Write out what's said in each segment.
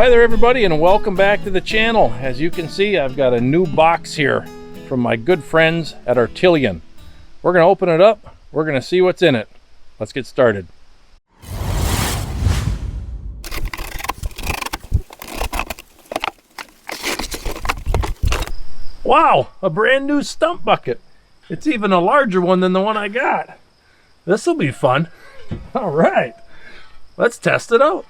Hi there everybody, and welcome back to the channel. As you can see, I've got a new box here from my good friends at Artillian. We're going to open it up. We're going to see what's in it. Let's get started. Wow, a brand new stump bucket. It's even a larger one than the one I got. This will be fun. All right, let's test it out.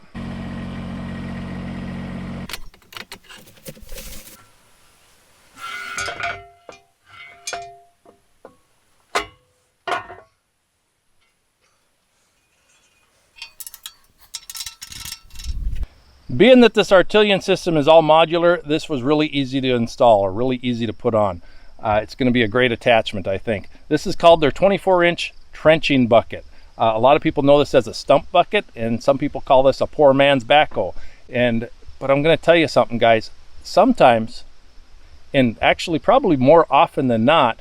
Being that this Artillian system is all modular, this was really easy to install or really easy to put on. It's going to be a great attachment, I think. This is called their 24-inch trenching bucket. A lot of people know this as a stump bucket, and some people call this a poor man's backhoe. But I'm going to tell you something, guys. Sometimes, and actually probably more often than not,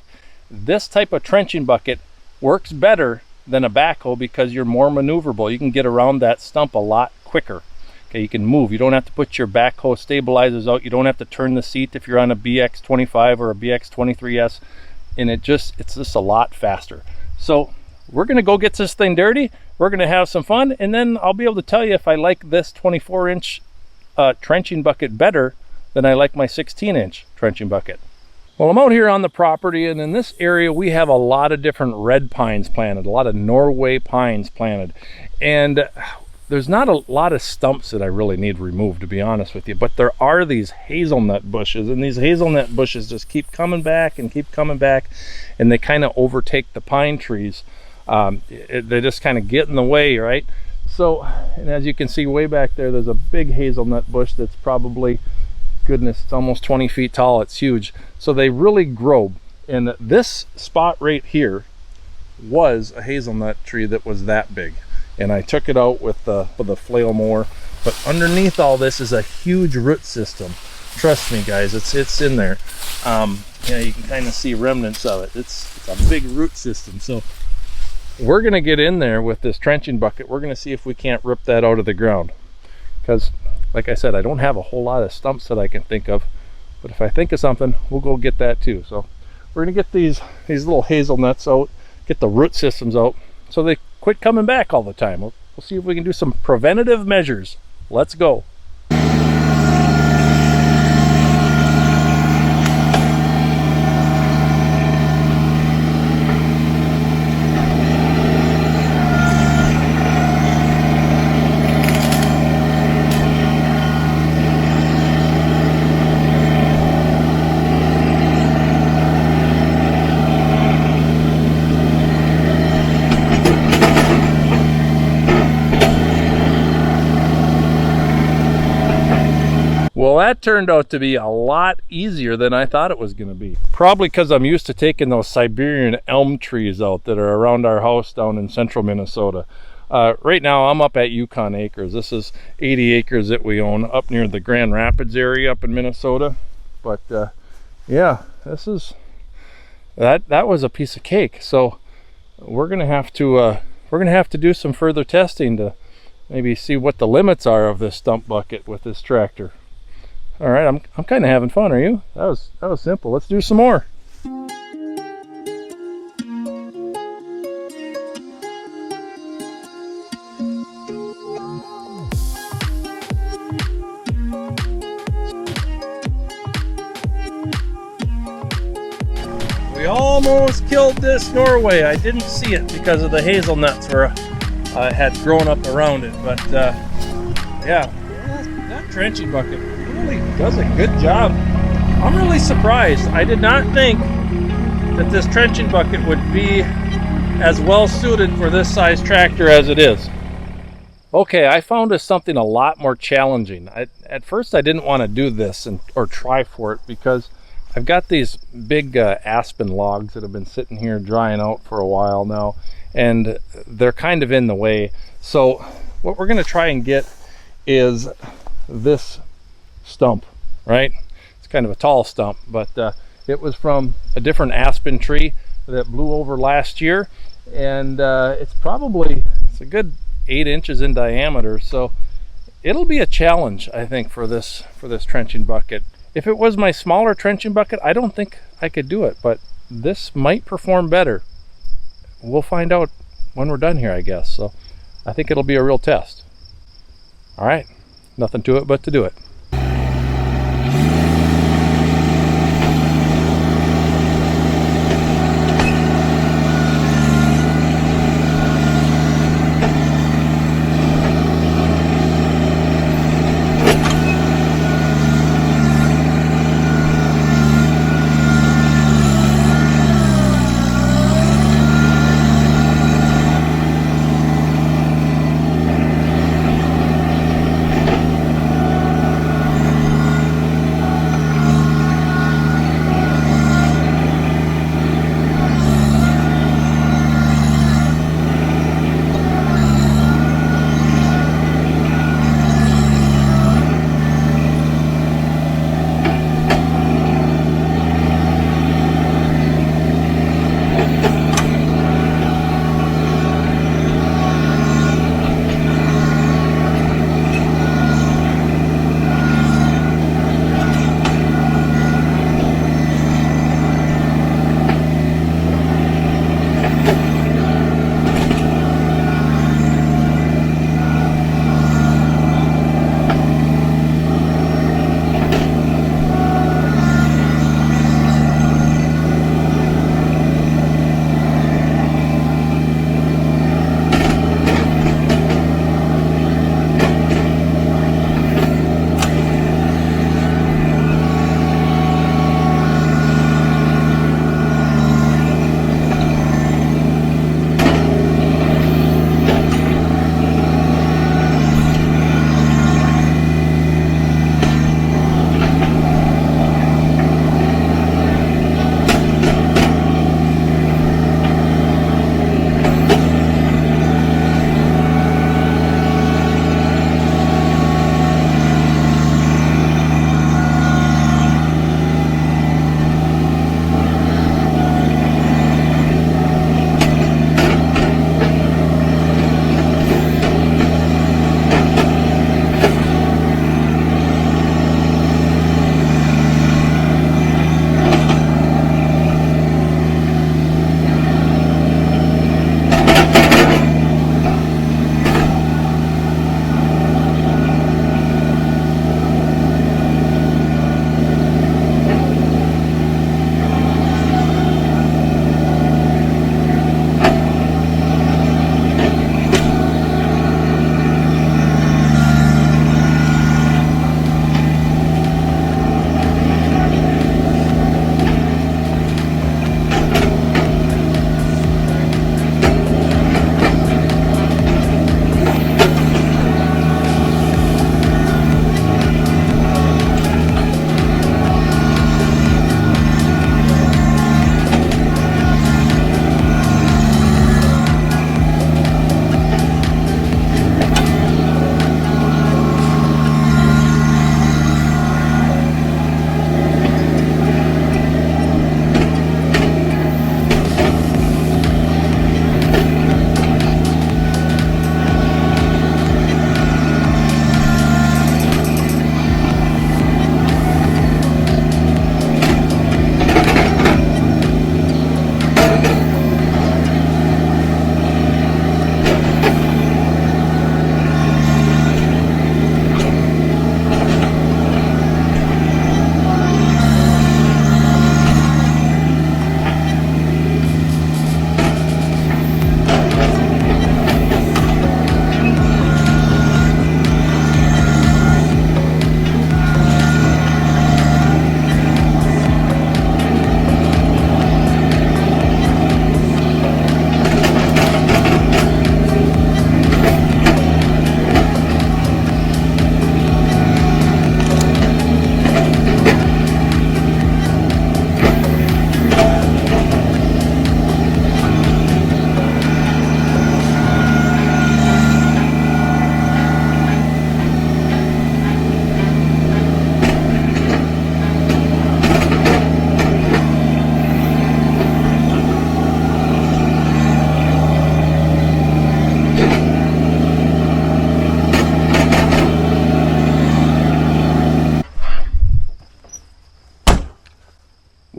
this type of trenching bucket works better than a backhoe because you're more maneuverable. You can get around that stump a lot quicker. Okay, you can move. You don't have to put your backhoe stabilizers out. You don't have to turn the seat if you're on a BX25 or a BX23S, and it's just a lot faster. So we're going to go get this thing dirty. We're going to have some fun, and then I'll be able to tell you if I like this 24-inch trenching bucket better than I like my 16-inch trenching bucket. Well, I'm out here on the property, and in this area we have a lot of different red pines planted, a lot of Norway pines planted, and there's not a lot of stumps that I really need removed, to be honest with you, but there are these hazelnut bushes, and these hazelnut bushes just keep coming back and keep coming back, and they kind of overtake the pine trees. They just kind of get in the way, right? So, and as you can see way back there, there's a big hazelnut bush that's probably, goodness, it's almost 20 feet tall. It's huge. So they really grow, and this spot right here was a hazelnut tree that was that big. And I took it out with the flail mower, but underneath all this is a huge root system. Trust me, guys, it's in there. Yeah, you can kind of see remnants of it. It's a big root system. So we're gonna get in there with this trenching bucket. We're gonna see if we can't rip that out of the ground, because like I said, I don't have a whole lot of stumps that I can think of, but if I think of something, we'll go get that too. So we're gonna get these little hazelnuts out, get the root systems out, so they quit coming back all the time. We'll see if we can do some preventative measures. Let's go. Well, that turned out to be a lot easier than I thought it was going to be. Probably because I'm used to taking those Siberian elm trees out that are around our house down in central Minnesota. Right now I'm up at Yukon Acres. This is 80 acres that we own up near the Grand Rapids area up in Minnesota. But yeah, that was a piece of cake. So we're gonna have to do some further testing to maybe see what the limits are of this stump bucket with this tractor. All right, I'm kind of having fun. Are you? That was simple. Let's do some more. We almost killed this Norway. I didn't see it because of the hazelnuts where I had grown up around it, but yeah, that trenching bucket really does a good job. I'm really surprised. I did not think that this trenching bucket would be as well suited for this size tractor as it is. Okay, I found this something a lot more challenging. At first I didn't want to do this or try for it because I've got these big aspen logs that have been sitting here drying out for a while now, and they're kind of in the way. So what we're going to try and get is this stump, right? It's kind of a tall stump, but it was from a different aspen tree that blew over last year, and it's a good 8 inches in diameter. So it'll be a challenge, I think, for this trenching bucket. If it was my smaller trenching bucket, I don't think I could do it, but this might perform better. We'll find out when we're done here, I guess. So I think it'll be a real test. All right, nothing to it but to do it.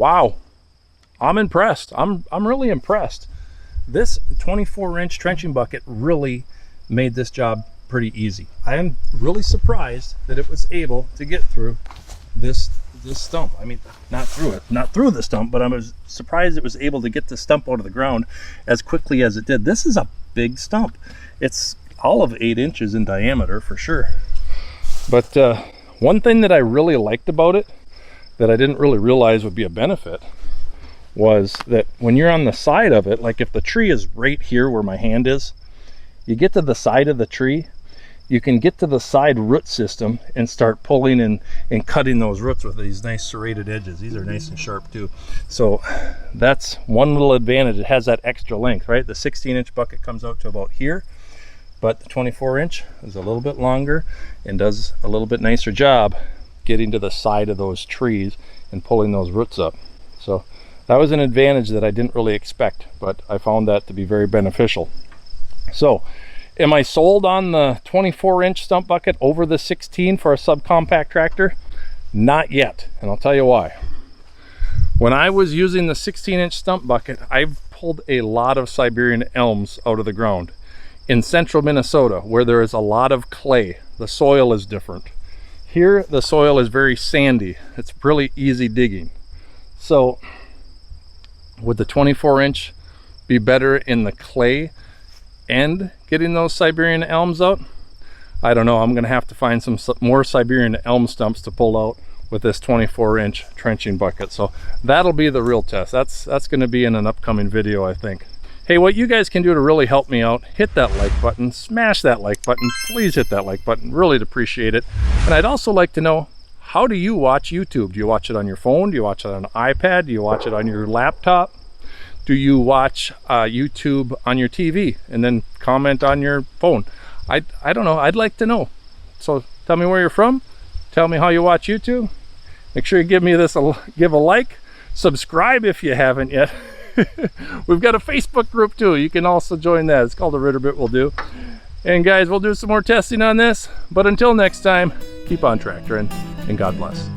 wow, I'm impressed. I'm really impressed. This 24-inch trenching bucket really made this job pretty easy. I am really surprised that it was able to get through this stump. I mean, not through the stump, but I was surprised it was able to get the stump out of the ground as quickly as it did. This is a big stump. It's all of 8 inches in diameter for sure. But one thing that I really liked about it that I didn't really realize would be a benefit was that when you're on the side of it, like if the tree is right here where my hand is, you get to the side of the tree, you can get to the side root system and start pulling and cutting those roots with these nice serrated edges. These are nice and sharp too. So that's one little advantage. It has that extra length, right? The 16-inch bucket comes out to about here, but the 24-inch is a little bit longer and does a little bit nicer job getting to the side of those trees and pulling those roots up. So that was an advantage that I didn't really expect, but I found that to be very beneficial. So am I sold on the 24-inch stump bucket over the 16 for a subcompact tractor? Not yet, and I'll tell you why. When I was using the 16-inch stump bucket, I've pulled a lot of Siberian elms out of the ground. In central Minnesota, where there is a lot of clay, the soil is different. Here, the soil is very sandy. It's really easy digging. So, would the 24-inch be better in the clay and getting those Siberian elms out? I don't know. I'm gonna have to find some more Siberian elm stumps to pull out with this 24-inch trenching bucket. So that'll be the real test. That's gonna be in an upcoming video, I think. Hey, what you guys can do to really help me out, hit that like button, smash that like button, please hit that like button, really appreciate it. And I'd also like to know, how do you watch YouTube? Do you watch it on your phone? Do you watch it on an iPad? Do you watch it on your laptop? Do you watch YouTube on your TV and then comment on your phone? I don't know. I'd like to know. So tell me where you're from. Tell me how you watch YouTube. Make sure you give me this give a like. Subscribe if you haven't yet. We've got a Facebook group too. You can also join that. It's called the Ritter Bit Will Do. And guys, we'll do some more testing on this. But until next time, keep on tractoring and God bless.